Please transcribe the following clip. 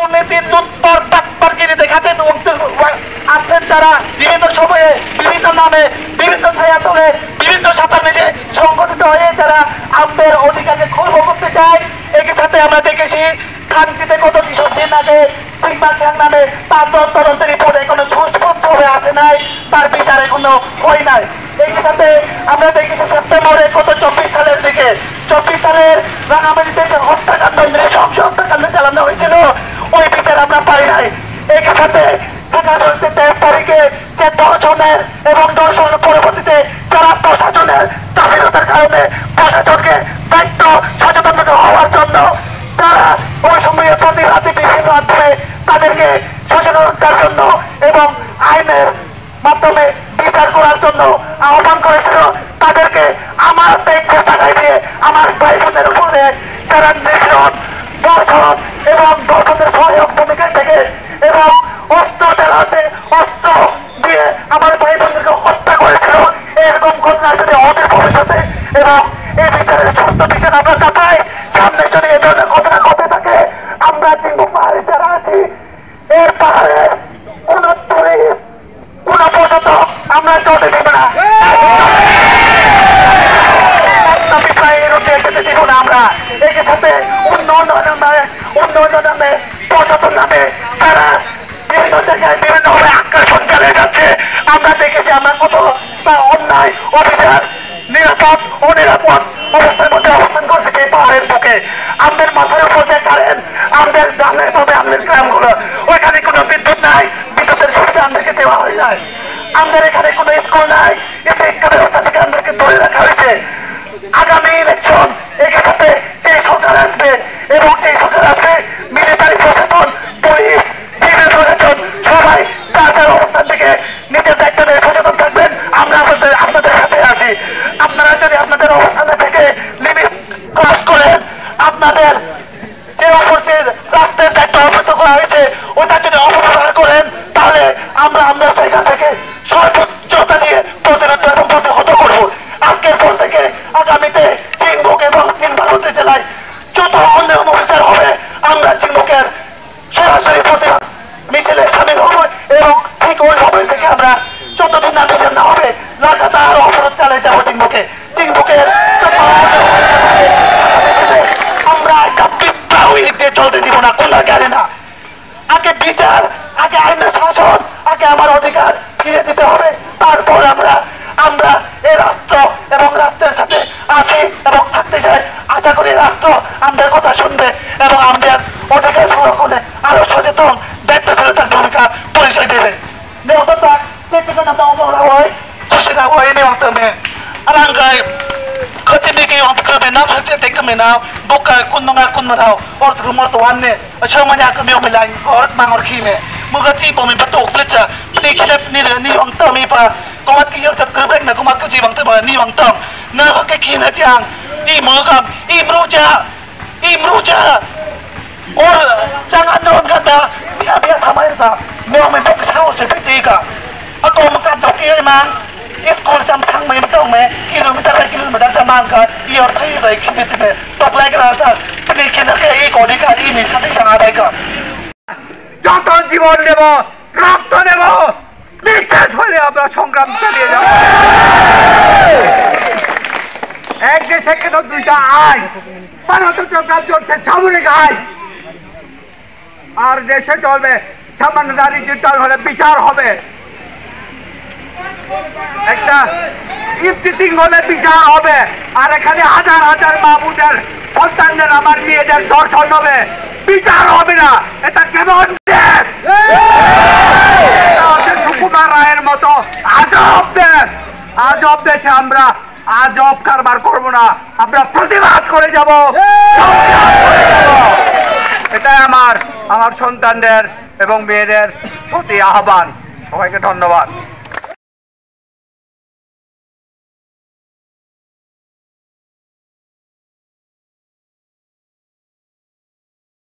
দুর্নীতির দুঃপর তাৎপর্যিনী দেখাতেন আছেন যারা বিভিন্ন সময়ে বিভিন্ন নামে বিভিন্ন ছায়াতলে বিভিন্ন সাতান্বেষে সংগঠিত হয়ে যারা আমাদের অধিকারকে খর্ব করতে চায়। একই সাথে আমরা দেখেছি থানচিতে কত কিছুদিন আগে সিংবার খ্যাং নামে তার তদন্তের রিপোর্ট এখনো সুস্পষ্ট হয়ে আসে নাই, তার বিচার এখনো হয় নাই। একই সাথে আমরা দেখেছি সেপ্টেম্বরে কত 24 সালের দিকে 24 সালের রাঙামাটিতে যে হত্যাকাণ্ড নৃশংস হত্যাকাণ্ড চালানো হয়েছিল ওই বিচার আমরা পাই নাই। একই সাথে ঢাকা শহরে 23 তারিখে যে দর্শনের এবং দর্শনের পরবর্তীতে যারা প্রশাসনের গাফিলতার কারণে প্রশাসনকে দায়িত্ব সচেতন হওয়ার জন্য যারা ওই সময়ে প্রতিবাদী বিভিন্ন মাধ্যমে তাদেরকে সচেতনতার জন্য এবং আইনের মাধ্যমে বিচার করার জন্য আহ্বান করেছিল, তাদেরকে আমার ট্যাক্সের টাকায় দিয়ে আমার ভাই বোনের উপরে যারা নির্যাতন দর্শন এবং দর্শনের সহায়ক ভূমিকায় থেকে এবং অস্ত্র চালাতে অস্ত্র দিয়ে আমার ভাই বোনদেরকে হত্যা করেছিল, এরকম ঘটনা যদি আমাদের ভবিষ্যতে এবং এই বিচারের সুস্থ বিচার আমরা না পাই, সামনে যদি এ ধরনের ঘটনা ঘটে থাকে, আমরা চিংড়ি পাহাড়ে যারা আছি এর পাহাড়ে কোন টুরিস্ট কোন পর্যন্ত আমরা চলতে দেব না, আমরা একই সাথে উন্নয়নের নামে পর্যটন নামে যারা বিভিন্ন জায়গায় বিভিন্ন ভাবে আগ্রাসন চালিয়ে যাচ্ছে। আমরা দেখেছি আমরা কত অন্যায় অফিসার নিরাপদ ও নিরাপদ অবস্থার মধ্যে অবস্থান করতেছে পাহাড়ের বুকে। আমাদের মাথার উপর যে কারেন্ট আমাদের জানলে পাবে আমাদের গ্রামগুলো, ওইখানে কোনো বিদ্যুৎ নাই, বিদ্যুতের সুবিধা আমাদেরকে দেওয়া হয় নাই। আমাদের এখানে কোনো স্কুল নাই, এই শিক্ষা ব্যবস্থা থেকে আমাদেরকে ধরে রাখা হয়েছে। আগামী ইলেকশন একই সাথে যে সরকার আসবে এবং যে সরকার আসবে মিলিটারি প্রশাসন পুলিশ সিভিল প্রশাসন সবাই যার যার অবস্থান থেকে নিজের দায়িত্ব নিয়ে সচেতন থাকবেন। আমরা আপনাদের সাথে আছি। আপনারা যদি আপনাদের অবস্থানে থেকে লিমিট ক্রস করেন, আপনাদের যে অপরচের রাস্তার দায়িত্ব অবহিত করা হয়েছে ওটা যদি অপব্যবহার করেন, তাহলে আমরা আমাদের জায়গা থেকে সর্বোচ্চতা দিয়ে প্রতিরোধ এবং প্রতিহত করব। আজকের পর থেকে আগামীতে চিংবুক এবং চিনবারুতে জেলায় যত অন্যায় অফিসার হবে আমরা চিংবুকের সরাসরি প্রতিবাদ মিছিলে সামিল হব এবং ঠিক ওই সময় থেকে আমরা যতদিন না বিচার না হবে লাগাতার অবরোধ চালিয়ে যাবো চিংবুকের আমরা একটা বিপ্লবী দিয়ে চলতে দিব না, কোনো গাড়ি না। আগে বিচার, আগে আইনের শাসন, আগে আমার অধিকার ফিরে দিতে হবে, তারপর আমরা এই রাষ্ট্র এবং রাষ্ট্রের সাথে আসি এবং থাকতে চাই। আশা করি রাষ্ট্র আমাদের কথা শুনবে এবং আমাদের অধিকার সংরক্ষণে আরো সচেতন দায়িত্বশীলতার ভূমিকা পরিচয় দেবে। Kecimiki yang terkena nak saja tekmen now, buka kun menau, orang terumur tuan ni, macam mana kami orang lain orang mangor kini, mengkaji pemi betul pelca, ni kita ni orang tahu ni pa, komat kiri orang terkena nak komat kerja orang tahu ni orang tahu, nak ke kini jang, ni mengkam, imruja, orang jangan orang kata biar thamai ta, ni orang memang kesal seperti itu, aku makan dokter memang. School से हम संग में बताऊं मैं kilometre सामान का ये और था ये रही खिंचे में तो अप्लाई करा था अपने केंद्र के एक अधिकारी मिशन से संग आएगा जॉन जीवन ले वो रक्त ले वो निश्चय होले अपना संग्राम चलिए जाओ एक देश के तो दूसरा आए पर तो संग्राम जोर से सामने का आए और देश जोर में समझदारी जितना होले विचार होवे একটা ইফতিটিং হলে বিচার হবে আর এখানে হাজার হাজার মাহবুদের সন্তানদের আমার মেয়েদের দর্শন হবে, বিচার হবে না। এটা কেমন দেশ? সুকুমার রায়ের মতো আজব দেশ। আজব দেশে আমরা আজব কারবার করবো না, আমরা প্রতিবাদ করে যাব। এটাই আমার সন্তানদের এবং মেয়েদের প্রতি আহ্বান। সবাইকে ধন্যবাদ।